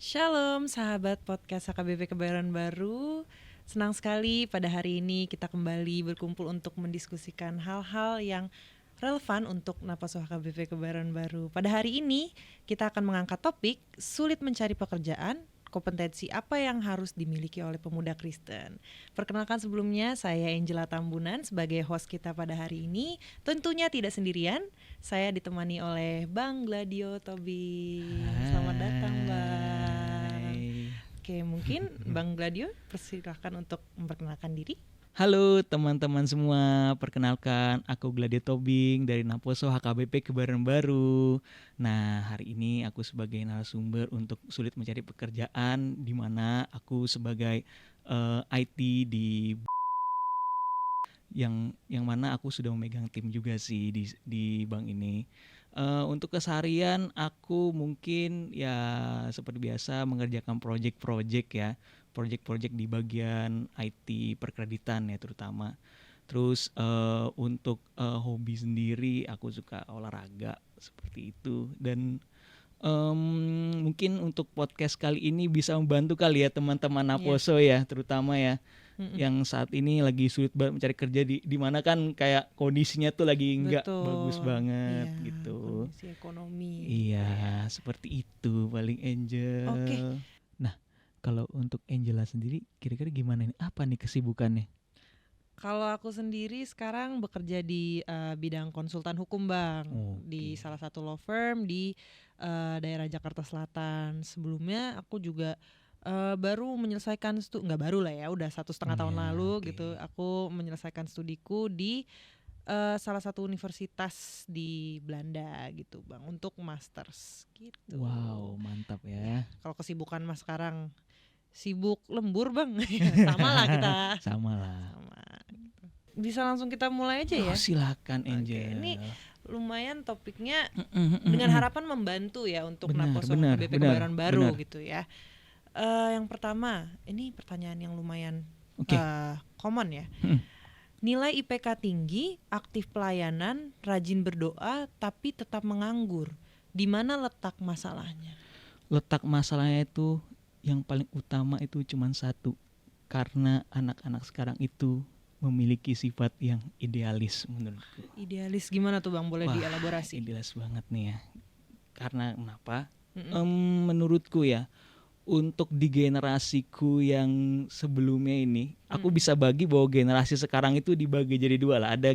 Shalom sahabat podcast HKBP Kebayoran Baru. Senang sekali pada hari ini kita kembali berkumpul untuk mendiskusikan hal-hal yang relevan untuk Napaso HKBP Kebayoran Baru. Pada hari ini kita akan mengangkat topik sulit mencari pekerjaan, kompetensi apa yang harus dimiliki oleh pemuda Kristen. Perkenalkan sebelumnya, saya Angela Tambunan sebagai host kita pada hari ini. Tentunya tidak sendirian, saya ditemani oleh Bang Gladio Tobing. Selamat datang Bang. Oke, mungkin Bang Gladio persilakan untuk memperkenalkan diri. Halo teman-teman semua, perkenalkan aku Gladio Tobing dari Naposo HKBP Kebayoran Baru. Nah, hari ini aku sebagai narasumber untuk sulit mencari pekerjaan, di mana aku sebagai IT di yang mana aku sudah memegang tim juga sih di bank ini. Untuk keseharian aku mungkin ya seperti biasa mengerjakan project-project ya, project-project di bagian IT perkreditan ya terutama. Terus untuk hobi sendiri aku suka olahraga seperti itu. Dan mungkin untuk podcast kali ini bisa membantu kali ya teman-teman Naposo ya terutama ya. Yang saat ini lagi sulit banget mencari kerja di mana kan kayak kondisinya tuh lagi nggak bagus banget gitu. Kondisi ekonomi. Iya, seperti itu paling Angel. Oke. Nah, kalau untuk Angela sendiri kira-kira gimana nih? Apa nih kesibukannya? Kalau aku sendiri sekarang bekerja di bidang konsultan hukum Bang, di salah satu law firm di daerah Jakarta Selatan. Sebelumnya aku juga baru menyelesaikan nggak baru lah ya, udah 1,5 tahun lalu gitu. Aku menyelesaikan studiku di salah satu universitas di Belanda gitu Bang, untuk masters gitu. Wow, mantap ya. Kalau kesibukan Mas sekarang sibuk lembur Bang. Sama lah kita. Sama lah. Gitu. Bisa langsung kita mulai aja ya. Silakan Angel. Oke, ini lumayan topiknya dengan harapan membantu ya untuk Naposo HKBP Kebayoran Baru gitu ya. Yang pertama, ini pertanyaan yang lumayan common ya. Nilai IPK tinggi, aktif pelayanan, rajin berdoa, tapi tetap menganggur. Di mana letak masalahnya? Letak masalahnya itu yang paling utama itu cuma satu. Karena anak-anak sekarang itu memiliki sifat yang idealis menurutku. Idealis gimana tuh Bang? Boleh dielaborasi? Idealis banget nih ya. Karena kenapa? Menurutku ya, untuk di generasiku yang sebelumnya ini, aku bisa bagi bahwa generasi sekarang itu dibagi jadi dua lah. Ada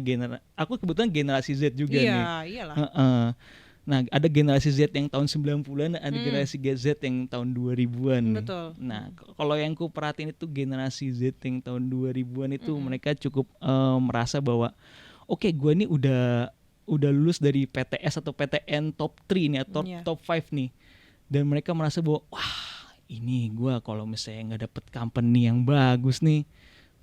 aku kebetulan generasi Z juga nih. Iya, iyalah. Nah, ada generasi Z yang tahun 90-an, ada generasi Z yang tahun 2000-an. Betul. Nah, kalau yang ku perhatiin itu generasi Z yang tahun 2000-an itu mereka cukup merasa bahwa oke, gue nih udah lulus dari PTS atau PTN top 3 nih atau top 5 nih. Dan mereka merasa bahwa wah, ini gue kalau misalnya nggak dapet company yang bagus nih,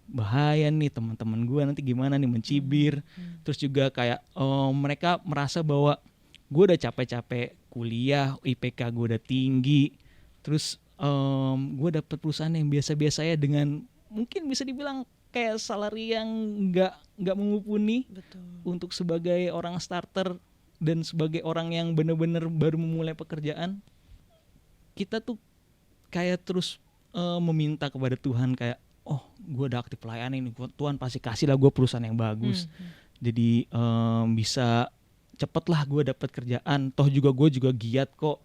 bahaya nih, teman-teman gue nanti gimana nih, mencibir. Terus juga kayak mereka merasa bahwa gue udah capek-capek kuliah, IPK gue udah tinggi, terus gue dapet perusahaan yang biasa-biasa ya dengan mungkin bisa dibilang kayak salary yang nggak mumpuni. Betul. Untuk sebagai orang starter dan sebagai orang yang benar-benar baru memulai pekerjaan, kita tuh kayak terus meminta kepada Tuhan kayak, oh gue udah aktif pelayanan ini, Tuhan pasti kasih lah gue perusahaan yang bagus. Jadi bisa cepet lah gue dapat kerjaan, toh juga gue juga giat kok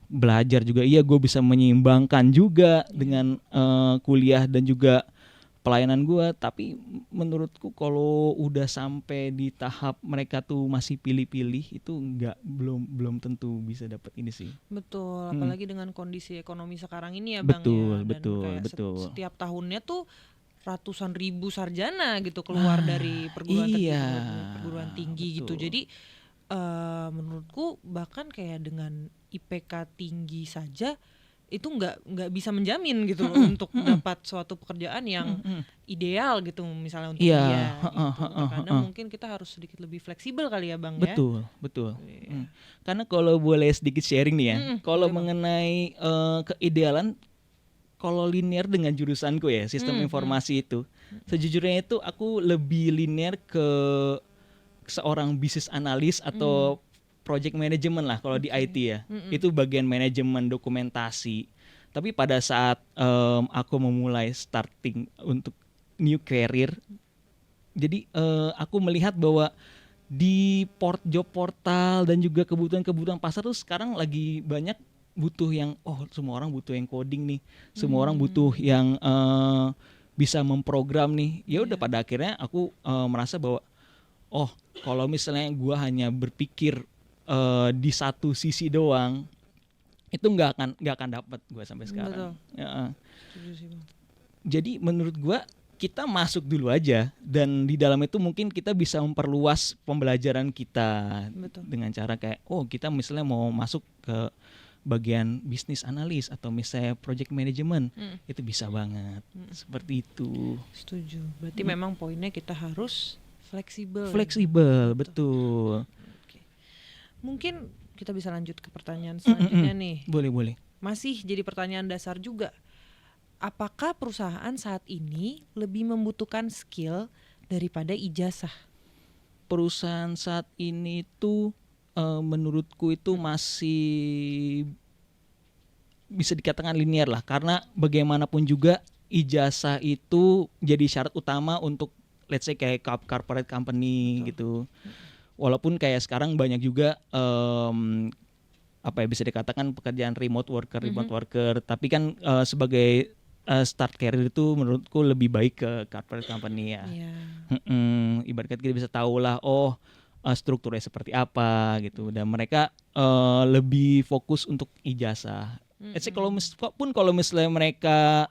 belajar juga, iya gue bisa menyeimbangkan juga dengan kuliah dan juga pelayanan gue. Tapi menurutku kalau udah sampai di tahap mereka tuh masih pilih-pilih, itu belum tentu bisa dapat ini sih. Betul, apalagi dengan kondisi ekonomi sekarang ini ya Bang. Betul. Setiap tahunnya tuh ratusan ribu sarjana gitu keluar dari perguruan tinggi gitu. Jadi menurutku bahkan kayak dengan IPK tinggi saja itu nggak bisa menjamin gitu loh untuk dapat suatu pekerjaan yang ideal gitu misalnya untuk dia gitu. Kadang mungkin kita harus sedikit lebih fleksibel kali ya Bang. Betul. Karena kalau boleh sedikit sharing nih ya, kalau mengenai keidealan, kalau linear dengan jurusanku ya, sistem informasi itu, sejujurnya itu aku lebih linear ke seorang bisnis analis atau project management lah kalau di IT ya. Itu bagian manajemen dokumentasi. Tapi pada saat aku memulai starting untuk new career, jadi aku melihat bahwa di job portal dan juga kebutuhan-kebutuhan pasar tuh sekarang lagi banyak butuh yang semua orang butuh yang coding nih, semua orang butuh yang bisa memprogram nih. Ya udah pada akhirnya aku merasa bahwa kalau misalnya gua hanya berpikir di satu sisi doang, itu nggak akan dapat gue sampai sekarang. Ya. Jadi menurut gue kita masuk dulu aja, dan di dalam itu mungkin kita bisa memperluas pembelajaran kita. Betul. Dengan cara kayak kita misalnya mau masuk ke bagian bisnis analis atau misalnya project management, itu bisa banget. Seperti itu. Setuju. Berarti memang poinnya kita harus fleksibel. Betul. Okay. Mungkin kita bisa lanjut ke pertanyaan selanjutnya nih. Boleh. Masih jadi pertanyaan dasar juga. Apakah perusahaan saat ini lebih membutuhkan skill daripada ijazah? Perusahaan saat ini tuh menurutku itu masih bisa dikatakan linear lah, karena bagaimanapun juga ijazah itu jadi syarat utama untuk let's say kayak corporate company. Betul. Gitu. Walaupun kayak sekarang banyak juga bisa dikatakan pekerjaan remote worker, tapi kan sebagai start career itu menurutku lebih baik ke corporate company ya. Ibarat kata kita bisa tahu lah strukturnya seperti apa gitu, dan mereka lebih fokus untuk ijazah. Kalau misalnya mereka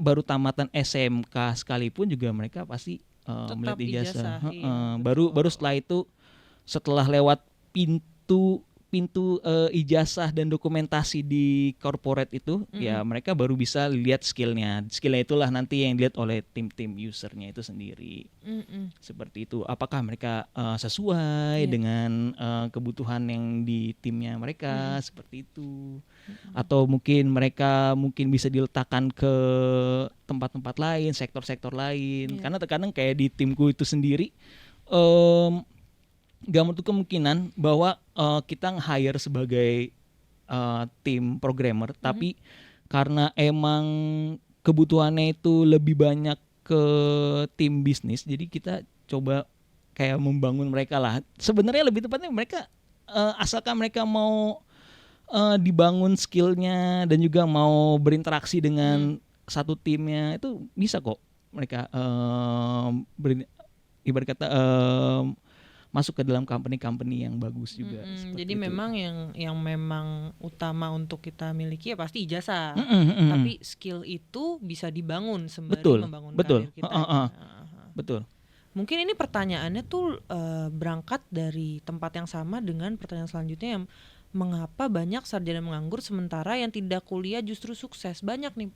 baru tamatan SMK sekalipun juga mereka pasti melihat ijazah. Baru setelah itu, setelah lewat pintu ijazah dan dokumentasi di corporate itu, ya mereka baru bisa lihat skillnya. Skillnya itulah nanti yang dilihat oleh tim usernya itu sendiri. Seperti itu. Apakah mereka sesuai dengan kebutuhan yang di timnya mereka, seperti itu. Atau mungkin mereka bisa diletakkan ke tempat-tempat lain, sektor-sektor lain. Karena terkadang kayak di timku itu sendiri, gak menutup kemungkinan bahwa kita nge-hire sebagai tim programmer, tapi karena emang kebutuhannya itu lebih banyak ke tim bisnis, jadi kita coba kayak membangun mereka lah. Sebenarnya lebih tepatnya mereka asalkan mereka mau dibangun skillnya dan juga mau berinteraksi dengan satu timnya, itu bisa kok mereka ibarat kata masuk ke dalam company yang bagus juga. Jadi itu. Memang yang memang utama untuk kita miliki ya pasti ijazah. Tapi skill itu bisa dibangun sembari membangun karir kita. Betul. Mungkin ini pertanyaannya tuh berangkat dari tempat yang sama dengan pertanyaan selanjutnya, yang mengapa banyak sarjana menganggur sementara yang tidak kuliah justru sukses. Banyak nih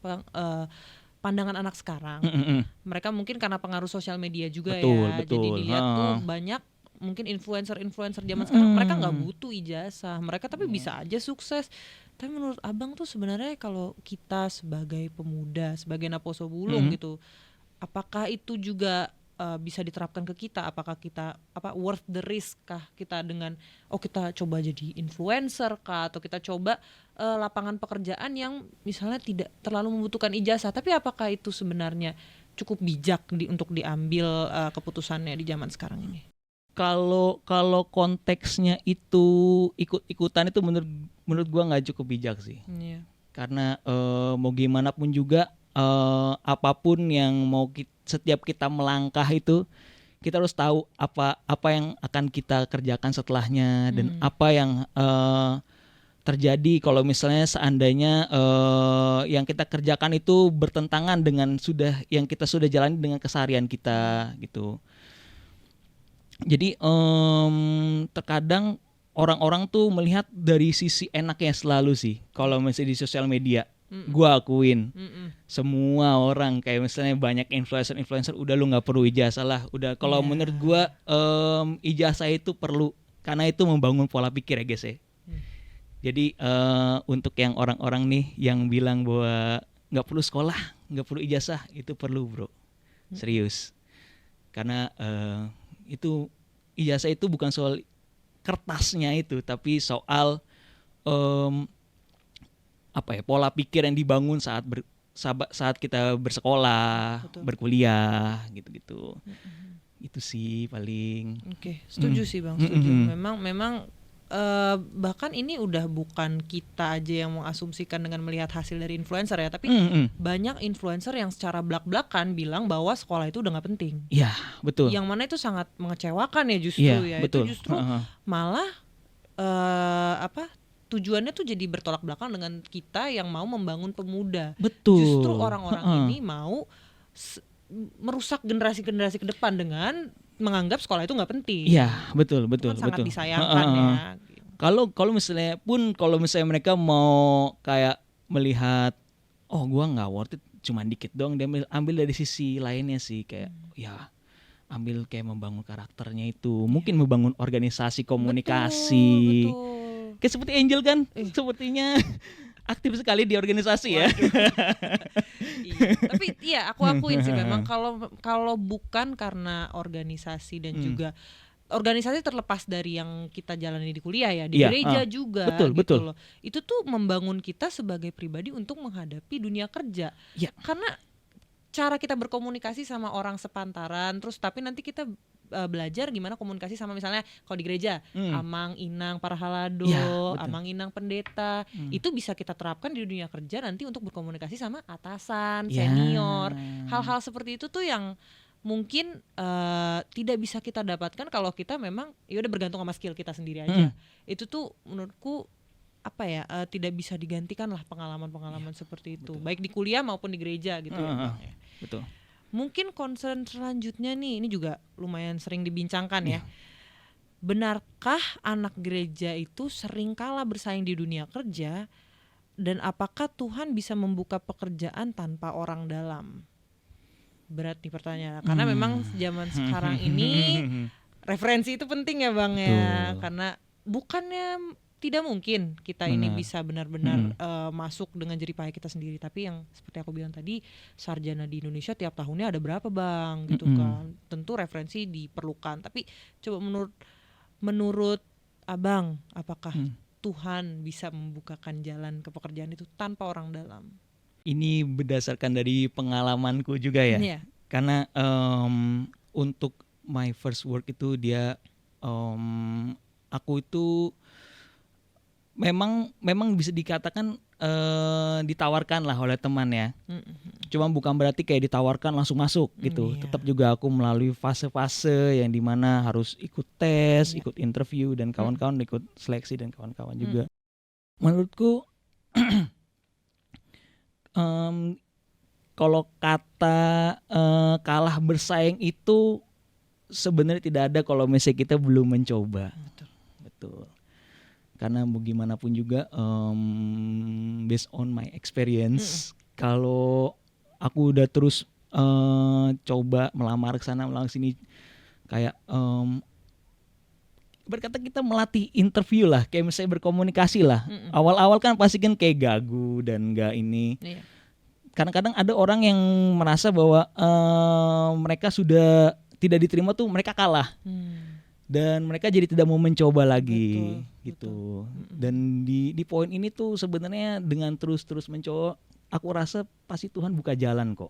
pandangan anak sekarang. Mereka mungkin karena pengaruh sosial media juga. Betul. Jadi dilihat tuh banyak mungkin influencer zaman sekarang, mereka nggak butuh ijazah, mereka tapi bisa aja sukses. Tapi menurut abang tuh sebenarnya kalau kita sebagai pemuda, sebagai Naposo Bulung gitu, apakah itu juga bisa diterapkan ke kita? Apakah kita worth the risk kah kita dengan kita coba jadi influencer kah, atau kita coba lapangan pekerjaan yang misalnya tidak terlalu membutuhkan ijazah, tapi apakah itu sebenarnya cukup bijak untuk diambil keputusannya di zaman sekarang ini? Kalau konteksnya itu ikut-ikutan, itu menurut gua nggak cukup bijak sih. Karena mau gimana pun juga apapun yang mau setiap kita melangkah itu, kita harus tahu apa yang akan kita kerjakan setelahnya, dan apa yang terjadi kalau misalnya seandainya yang kita kerjakan itu bertentangan dengan yang kita sudah jalani dengan keseharian kita gitu. Jadi terkadang orang-orang tuh melihat dari sisi enaknya selalu sih. Kalau misalnya di sosial media, gua akuin semua orang kayak misalnya banyak influencer udah lu nggak perlu ijazah lah. Udah kalau menurut gua ijazah itu perlu, karena itu membangun pola pikir ya guys ya. Jadi untuk yang orang-orang nih yang bilang bahwa nggak perlu sekolah, nggak perlu ijazah, itu perlu bro, serius. Karena itu ijazah itu bukan soal kertasnya itu, tapi soal apa ya, pola pikir yang dibangun saat kita bersekolah, Betul. berkuliah gitu-gitu. Itu sih paling. Oke, setuju sih Bang, setuju. Memang bahkan ini udah bukan kita aja yang mengasumsikan dengan melihat hasil dari influencer ya, tapi banyak influencer yang secara belak-belakan bilang bahwa sekolah itu udah nggak penting. Iya, betul. Yang mana itu sangat mengecewakan ya justru ya. Betul. Itu justru malah tujuannya tuh jadi bertolak belakang dengan kita yang mau membangun pemuda. Betul. Justru orang-orang ini mau merusak generasi-generasi ke depan dengan menganggap sekolah itu nggak penting. Iya, betul. Itu kan sangat disayangkan ya. Kalau misalnya mereka mau kayak melihat, oh gua nggak worth it, cuman dikit dong, dia ambil dari sisi lainnya sih, kayak ya ambil kayak membangun karakternya itu, mungkin membangun organisasi komunikasi. Betul. Kayak seperti Angel kan, sepertinya aktif sekali di organisasi ya. Iya. Tapi iya aku akuin sih memang kalau bukan karena organisasi dan juga organisasi terlepas dari yang kita jalani di kuliah ya, di gereja juga betul. loh. Itu tuh membangun kita sebagai pribadi untuk menghadapi dunia kerja. Ya. Karena cara kita berkomunikasi sama orang sepantaran, terus tapi nanti kita belajar gimana komunikasi sama misalnya kalau di gereja amang, inang, para halado, amang, inang, pendeta, itu bisa kita terapkan di dunia kerja nanti untuk berkomunikasi sama atasan, senior. Hal-hal seperti itu tuh yang mungkin tidak bisa kita dapatkan kalau kita memang ya udah bergantung sama skill kita sendiri aja. Itu tuh menurutku tidak bisa digantikan lah pengalaman-pengalaman seperti itu, baik di kuliah maupun di gereja gitu ya Bang ya. Betul. Mungkin concern selanjutnya nih, ini juga lumayan sering dibincangkan ya. Benarkah anak gereja itu sering kalah bersaing di dunia kerja, dan apakah Tuhan bisa membuka pekerjaan tanpa orang dalam? Berat nih pertanyaan, karena memang zaman sekarang ini referensi itu penting ya Bang ya. Karena bukannya tidak mungkin kita ini bisa benar-benar masuk dengan jerih payah kita sendiri, tapi yang seperti aku bilang tadi, sarjana di Indonesia tiap tahunnya ada berapa Bang gitu kan. Tentu referensi diperlukan, tapi coba menurut Abang, apakah Tuhan bisa membukakan jalan ke pekerjaan itu tanpa orang dalam? Ini berdasarkan dari pengalamanku juga ya. Karena untuk my first work itu dia aku itu memang bisa dikatakan ditawarkan lah oleh teman ya. Cuma bukan berarti kayak ditawarkan langsung masuk gitu. Tetap juga aku melalui fase-fase yang dimana harus ikut tes, ikut interview, dan kawan-kawan ikut seleksi, dan kawan-kawan juga. Menurutku kalau kata kalah bersaing itu sebenarnya tidak ada kalau misalnya kita belum mencoba. Betul. Karena bagaimanapun juga based on my experience, kalau aku udah terus coba melamar ke sana melamar sini, kayak berkata kita melatih interview lah, kayak misalnya berkomunikasi lah. Awal-awal kan pasti kan kayak gagu dan nggak ini. Kadang-kadang ada orang yang merasa bahwa mereka sudah tidak diterima tuh mereka kalah. Dan mereka jadi tidak mau mencoba lagi. Betul. Dan di poin ini tuh sebenarnya dengan terus mencoba, aku rasa pasti Tuhan buka jalan kok.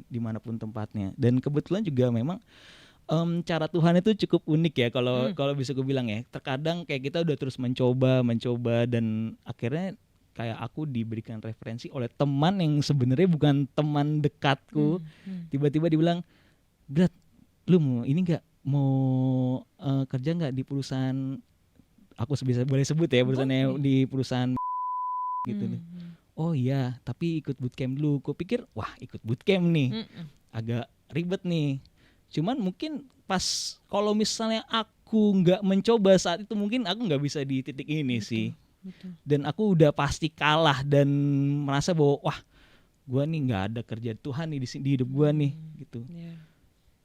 Dimanapun tempatnya. Dan kebetulan juga memang cara Tuhan itu cukup unik ya, kalau bisa aku bilang ya. Terkadang kayak kita udah terus mencoba, dan akhirnya kayak aku diberikan referensi oleh teman yang sebenarnya bukan teman dekatku. Tiba-tiba dibilang, "Brat, lu mau ini nggak, mau kerja nggak di perusahaan," aku boleh sebut ya perusahaannya, di perusahaan gitu nih. Oh iya, tapi ikut bootcamp dulu. Aku pikir, wah ikut bootcamp nih agak ribet nih. Cuman mungkin pas kalau misalnya aku nggak mencoba saat itu, mungkin aku nggak bisa di titik ini sih. Dan aku udah pasti kalah dan merasa bahwa wah, gue nih nggak ada kerja Tuhan nih di hidup gue nih gitu.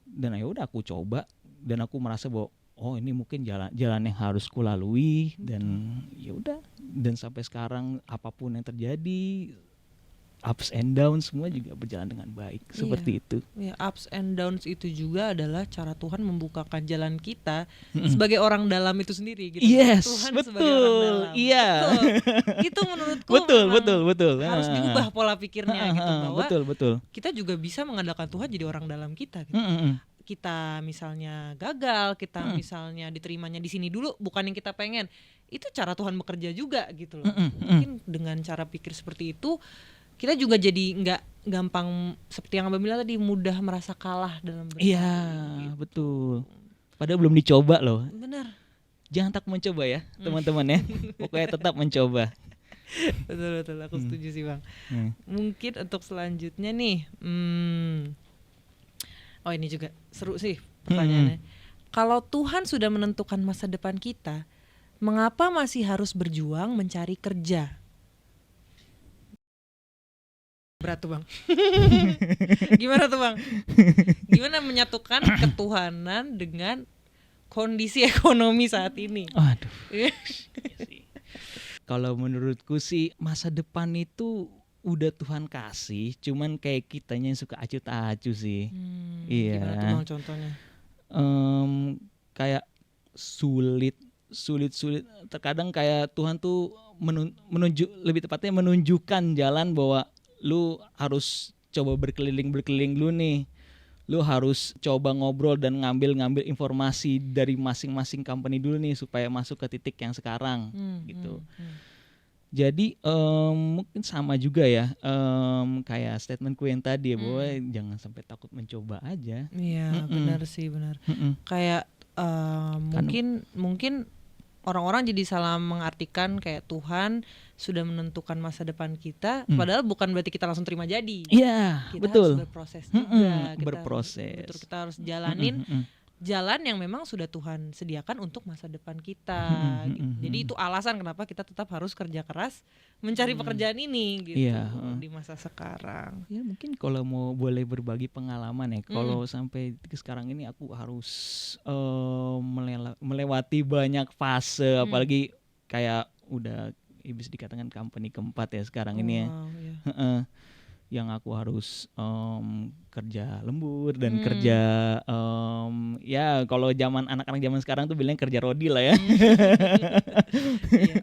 Dan ayo udah aku coba, dan aku merasa bahwa oh ini mungkin jalan yang harus ku lalui, dan ya udah. Dan sampai sekarang apapun yang terjadi, ups and downs semua juga berjalan dengan baik seperti itu. Ya, ups and downs itu juga adalah cara Tuhan membukakan jalan kita sebagai orang dalam itu sendiri gitu. Yes, Tuhan betul. sebagai orang dalam. Iya. Betul. Itu menurutku betul. harus diubah pola pikirnya gitu, bahwa betul. kita juga bisa mengandalkan Tuhan jadi orang dalam kita gitu. Kita misalnya gagal, kita misalnya diterimanya di sini dulu bukan yang kita pengen. Itu cara Tuhan bekerja juga gitu loh. Mungkin dengan cara pikir seperti itu kita juga jadi nggak gampang seperti yang Abang bilang tadi, mudah merasa kalah dalam bersaing. Iya, gitu. Betul. Padahal belum dicoba loh. Benar. Jangan takut mencoba ya, teman-teman ya. Pokoknya tetap mencoba. Betul, aku setuju sih Bang. Mungkin untuk selanjutnya nih, oh ini juga seru sih pertanyaannya. Kalau Tuhan sudah menentukan masa depan kita, mengapa masih harus berjuang mencari kerja? Berat tuh Bang. Gimana tuh Bang? Gimana menyatukan ketuhanan dengan kondisi ekonomi saat ini? Aduh. Kalau menurutku sih masa depan itu udah Tuhan kasih, cuman kayak kitanya yang suka acuh tak acuh sih. Iya. Gimana tuh Bang contohnya? Kayak sulit. Terkadang kayak Tuhan tuh lebih tepatnya menunjukkan jalan bahwa lu harus coba berkeliling dulu nih. Lu harus coba ngobrol dan ngambil informasi dari masing-masing company dulu nih supaya masuk ke titik yang sekarang gitu. Jadi mungkin sama juga ya kayak statementku yang tadi bahwa jangan sampai takut mencoba aja. Iya benar sih benar. Kayak mungkin orang-orang jadi salah mengartikan kayak Tuhan sudah menentukan masa depan kita, padahal bukan berarti kita langsung terima jadi. Iya, kita betul. Harus berproses juga. Berproses. Kita harus jalanin jalan yang memang sudah Tuhan sediakan untuk masa depan kita. Jadi itu alasan kenapa kita tetap harus kerja keras mencari pekerjaan ini gitu di masa sekarang. Ya mungkin kalau mau boleh berbagi pengalaman ya, kalau sampai sekarang ini aku harus melewati banyak fase, apalagi kayak udah bisa dikatakan company keempat ya sekarang ini ya. Yang aku harus kerja lembur dan kerja ya kalau anak-anak zaman sekarang tuh bilangnya kerja rodi lah ya.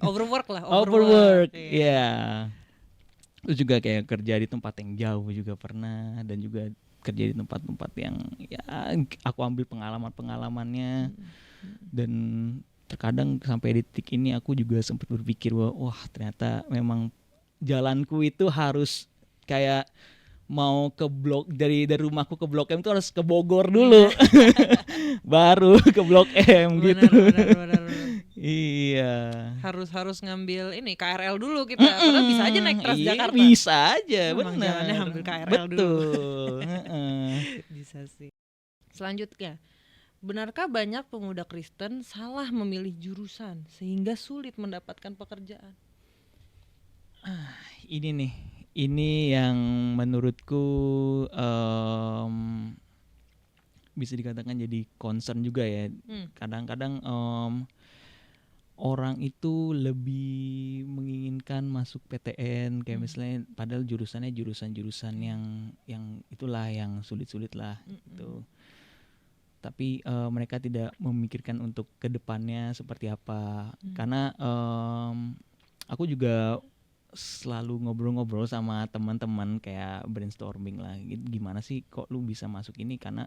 Overwork. Ya. Terus juga kayak kerja di tempat yang jauh juga pernah, dan juga kerja di tempat-tempat yang ya aku ambil pengalamannya. Dan terkadang sampai di titik ini aku juga sempat berpikir bahwa wah ternyata memang jalanku itu harus kayak mau ke Blok dari rumahku ke Blok M itu harus ke Bogor dulu. Baru ke Blok M gitu. Benar. Iya. Harus ngambil ini KRL dulu kita. Padahal bisa aja naik Transjakarta. Bisa aja, benar. Jalannya ambil KRL dulu. Betul. Bisa sih. Selanjutnya, benarkah banyak pemuda Kristen salah memilih jurusan sehingga sulit mendapatkan pekerjaan? Ini yang menurutku bisa dikatakan jadi concern juga ya. Kadang-kadang orang itu lebih menginginkan masuk PTN kayak misalnya, padahal jurusannya jurusan yang itulah yang sulit-sulit lah gitu. Tapi mereka tidak memikirkan untuk kedepannya seperti apa. Karena aku juga selalu ngobrol-ngobrol sama teman-teman kayak brainstorming lah, gimana sih kok lu bisa masuk ini, karena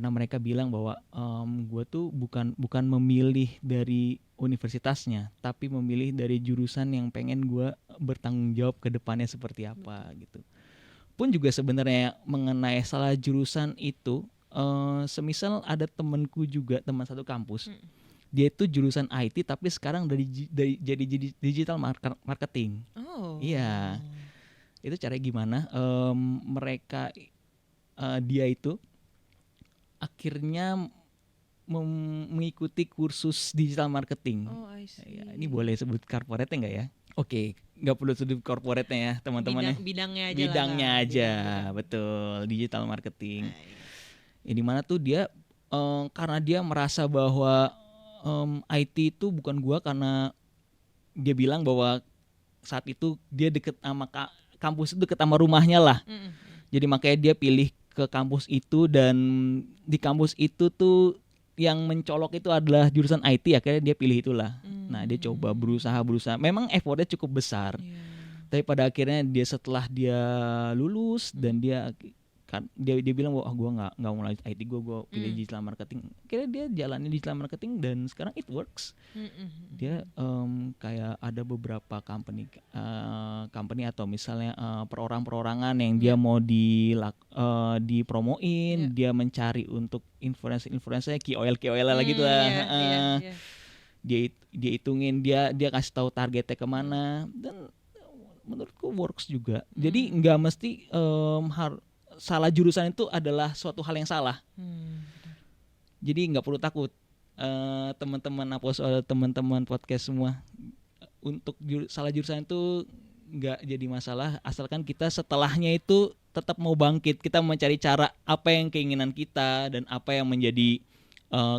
mereka bilang bahwa gue tuh bukan memilih dari universitasnya, tapi memilih dari jurusan yang pengen gue bertanggung jawab ke depannya seperti apa gitu. Pun juga sebenarnya mengenai salah jurusan itu, semisal ada temanku juga, teman satu kampus, dia itu jurusan IT tapi sekarang jadi digital marketing. Iya. Itu caranya gimana? Mereka dia itu akhirnya mengikuti kursus digital marketing. Ya, ini boleh sebut corporate-nya enggak ya? Oke, enggak perlu sebut corporate-nya ya, teman-teman ya. Bidangnya aja. Betul, digital marketing. Di mana tuh dia karena dia merasa bahwa IT itu bukan gua, karena dia bilang bahwa saat itu dia deket sama kampus itu ketama rumahnya lah. Jadi makanya dia pilih ke kampus itu, dan di kampus itu tuh yang mencolok itu adalah jurusan IT, akhirnya dia pilih itulah. Nah, dia coba berusaha. Memang effortnya cukup besar. Tapi pada akhirnya setelah dia lulus dan dia bilang bahwa gue nggak mau lanjut IT, gue pilih digital marketing. Akhirnya dia jalanin digital marketing dan sekarang it works. Dia kayak ada beberapa company atau misalnya perorangan yang dia mau dipromoin, dia mencari untuk influencer KOL lah gitu lah. Dia hitungin, dia kasih tahu targetnya kemana, dan menurutku works juga. Jadi nggak mesti salah jurusan itu adalah suatu hal yang salah. Jadi nggak perlu takut, teman-teman Apostle, teman-teman podcast semua, untuk salah jurusan itu nggak jadi masalah, asalkan kita setelahnya itu tetap mau bangkit, kita mencari cara apa yang keinginan kita dan apa yang menjadi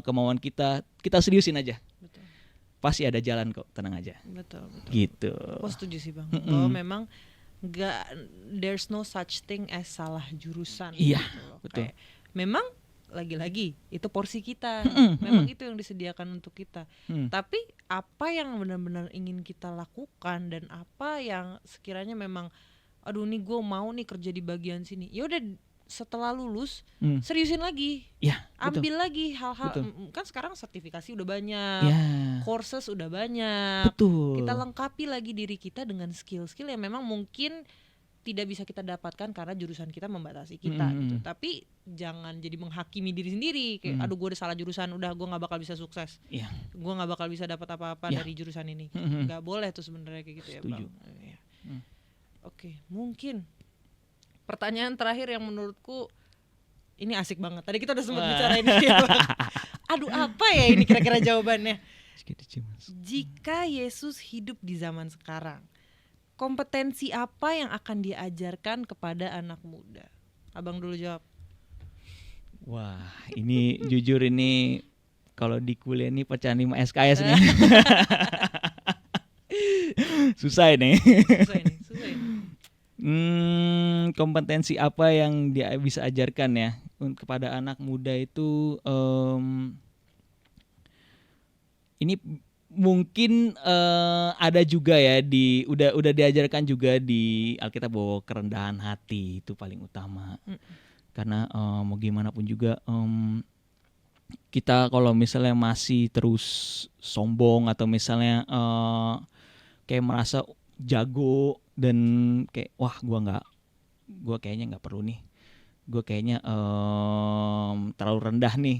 kemauan kita seriusin aja. Betul. Pasti ada jalan kok, tenang aja. Betul. Gitu. Aku setuju sih Bang, bahwa memang there's no such thing as salah jurusan. Iya, gitu. betul. Memang lagi-lagi itu porsi kita, memang itu yang disediakan untuk kita. Tapi apa yang benar-benar ingin kita lakukan dan apa yang sekiranya memang, aduh nih gue mau nih kerja di bagian sini, ya udah setelah lulus seriusin lagi, ambil lagi hal-hal. Kan sekarang sertifikasi udah banyak, courses udah banyak, kita lengkapi lagi diri kita dengan skill-skill yang memang mungkin tidak bisa kita dapatkan karena jurusan kita membatasi kita gitu. Tapi jangan jadi menghakimi diri sendiri kayak aduh gue udah salah jurusan, udah gue nggak bakal bisa sukses, gue nggak bakal bisa dapat apa-apa dari jurusan ini. Nggak boleh tuh sebenarnya kayak gitu. Setuju. Ya Bang. Oke, mungkin pertanyaan terakhir yang menurutku ini asik banget. Tadi kita udah sempat bicara ini. Aduh, apa ya ini kira-kira jawabannya? Jika Yesus hidup di zaman sekarang, kompetensi apa yang akan diajarkan kepada anak muda? Abang dulu jawab. Wah, ini jujur ini kalau di kuliah ini pecahan 5 SKS nih. Susah ini. Kompetensi apa yang dia bisa ajarkan ya kepada anak muda itu, ini mungkin ada juga ya udah diajarkan juga di Alkitab bahwa kerendahan hati itu paling utama. Karena mau gimana pun juga kita kalau misalnya masih terus sombong atau misalnya kayak merasa jago dan kayak wah gue kayaknya nggak perlu nih, gue kayaknya terlalu rendah nih,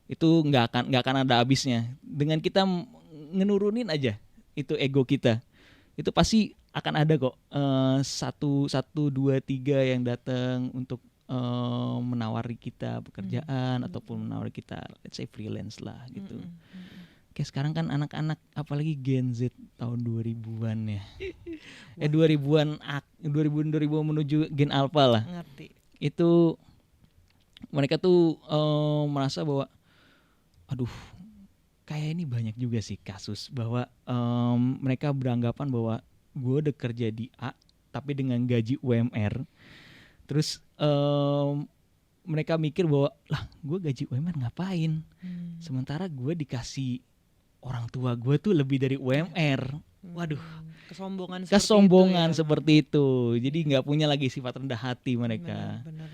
itu nggak akan ada habisnya. Dengan kita ngenurunin aja itu ego kita, itu pasti akan ada kok 1, 2, 3 yang datang untuk menawari kita pekerjaan ataupun menawari kita let's say freelance lah gitu. Kayak sekarang kan anak-anak apalagi Gen Z tahun 2000-an ya. 2000-an menuju Gen Alpha lah. Ngerti. Itu mereka tuh merasa bahwa aduh, kayak ini banyak juga sih kasus bahwa mereka beranggapan bahwa gue udah kerja di A tapi dengan gaji UMR. Terus mereka mikir bahwa lah gue gaji UMR ngapain? Sementara gue dikasih orang tua gue tuh lebih dari UMR. Waduh, kesombongan seperti itu. Jadi nggak punya lagi sifat rendah hati mereka. Benar.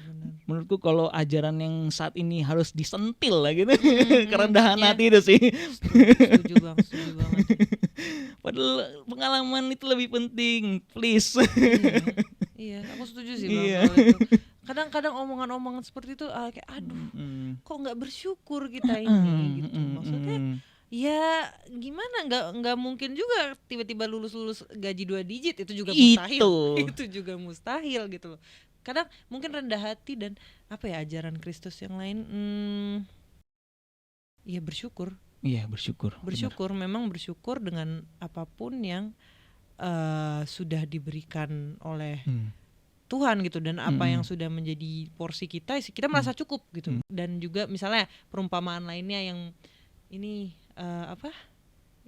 Menurutku kalau ajaran yang saat ini harus disentil lah gitu, kerendahan hati itu sih. Setuju banget. Padahal pengalaman itu lebih penting, please. Iya, aku setuju sih Bang. Itu. Kadang-kadang omongan-omongan seperti itu kayak aduh, kok nggak bersyukur kita ini gitu. Maksudnya ya gimana, nggak mungkin juga tiba-tiba lulus gaji 2 digit, itu juga mustahil. Itu juga mustahil gitu loh. Kadang mungkin rendah hati dan apa ya, ajaran Kristus yang lain ya bersyukur. Iya, bersyukur. Benar. Memang bersyukur dengan apapun yang sudah diberikan oleh Tuhan gitu, dan apa yang sudah menjadi porsi kita merasa cukup gitu. Dan juga misalnya perumpamaan lainnya yang ini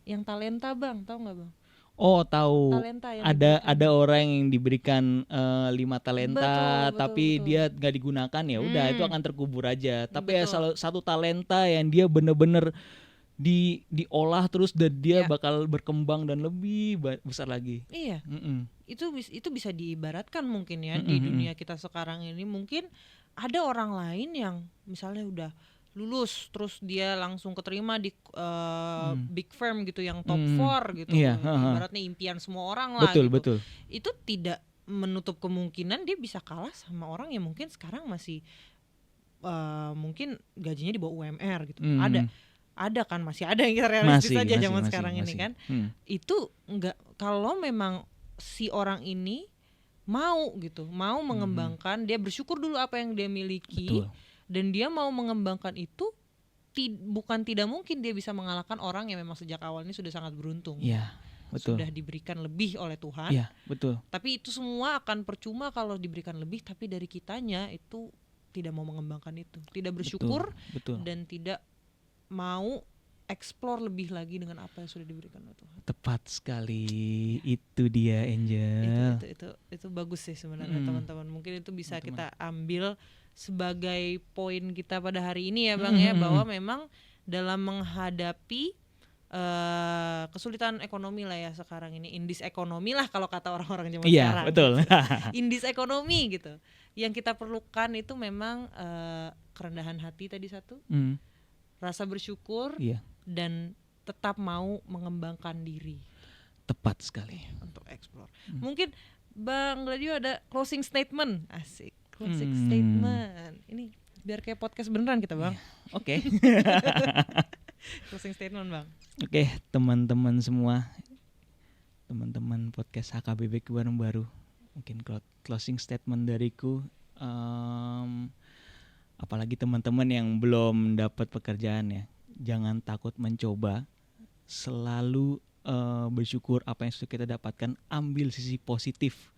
yang talenta Bang, tahu nggak Bang? Oh, tahu. Talenta yang Ada orang yang diberikan 5 talenta, Betul, tapi betul. dia nggak digunakan, ya udah itu akan terkubur aja. Tapi ya Betul. satu talenta yang dia bener-bener diolah terus dan dia Ya. bakal berkembang dan lebih besar lagi. Iya, Mm-mm. itu bisa diibaratkan mungkin ya Mm-mm, di mm-mm. dunia kita sekarang ini. Mungkin ada orang lain yang misalnya udah lulus terus dia langsung keterima di big firm gitu yang top 4 gitu. Iya, ha-ha. Ibaratnya impian semua orang lah Betul, gitu. betul. Itu tidak menutup kemungkinan dia bisa kalah sama orang yang mungkin sekarang masih mungkin gajinya di bawah UMR gitu. Ada kan, masih ada yang realistis aja zaman sekarang ini kan. Itu enggak, kalau memang si orang ini mau mengembangkan, dia bersyukur dulu apa yang dia miliki. Betul. Dan dia mau mengembangkan itu, bukan tidak mungkin dia bisa mengalahkan orang yang memang sejak awal ini sudah sangat beruntung. Iya, betul. Sudah diberikan lebih oleh Tuhan. Iya, betul. Tapi itu semua akan percuma kalau diberikan lebih, tapi dari kitanya itu tidak mau mengembangkan itu, tidak bersyukur, betul. dan tidak mau explore lebih lagi dengan apa yang sudah diberikan oleh Tuhan. Tepat sekali, itu dia Angel. Itu bagus sih sebenarnya teman-teman. Mungkin itu bisa kita ambil sebagai poin kita pada hari ini ya Bang ya, bahwa memang dalam menghadapi kesulitan ekonomi lah ya sekarang ini, indis ekonomi lah kalau kata orang-orang zaman sekarang. Iya, betul. Indis ekonomi gitu. Yang kita perlukan itu memang kerendahan hati tadi satu, rasa bersyukur, dan tetap mau mengembangkan diri. Tepat sekali. Untuk explore. Mungkin Bang Gladio ada closing statement. Asik. Closing statement. Ini biar kayak podcast beneran kita Bang. Oke. Closing statement Bang. Oke, teman-teman semua, teman-teman podcast HKBP Kebaran Baru, mungkin closing statement dariku, apalagi teman-teman yang belum dapat pekerjaan ya, jangan takut mencoba, selalu bersyukur apa yang sudah kita dapatkan, ambil sisi positif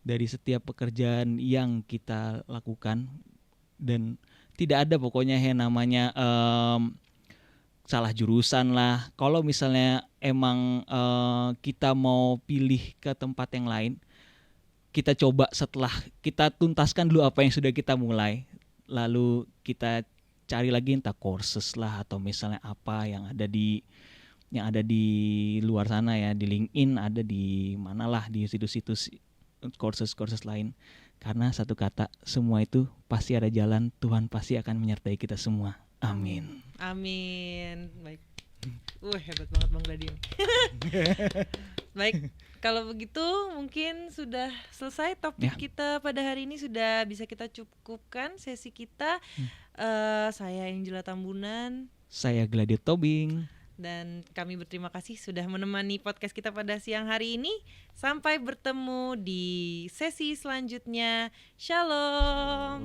dari setiap pekerjaan yang kita lakukan, dan tidak ada pokoknya yang namanya salah jurusan lah. Kalau misalnya emang kita mau pilih ke tempat yang lain, kita coba setelah kita tuntaskan dulu apa yang sudah kita mulai, lalu kita cari lagi entah courses lah atau misalnya apa yang ada di luar sana ya, di LinkedIn, ada di manalah, di situs-situs courses lain. Karena satu kata, semua itu pasti ada jalan, Tuhan pasti akan menyertai kita semua. Amin. Amin. Baik. Hebat banget Bang Gladio. Baik, kalau begitu mungkin sudah selesai topik kita pada hari ini, sudah bisa kita cukupkan sesi kita. Saya Angela Tambunan. Saya Gladio Tobing. Dan kami berterima kasih sudah menemani podcast kita pada siang hari ini. Sampai bertemu di sesi selanjutnya. Shalom.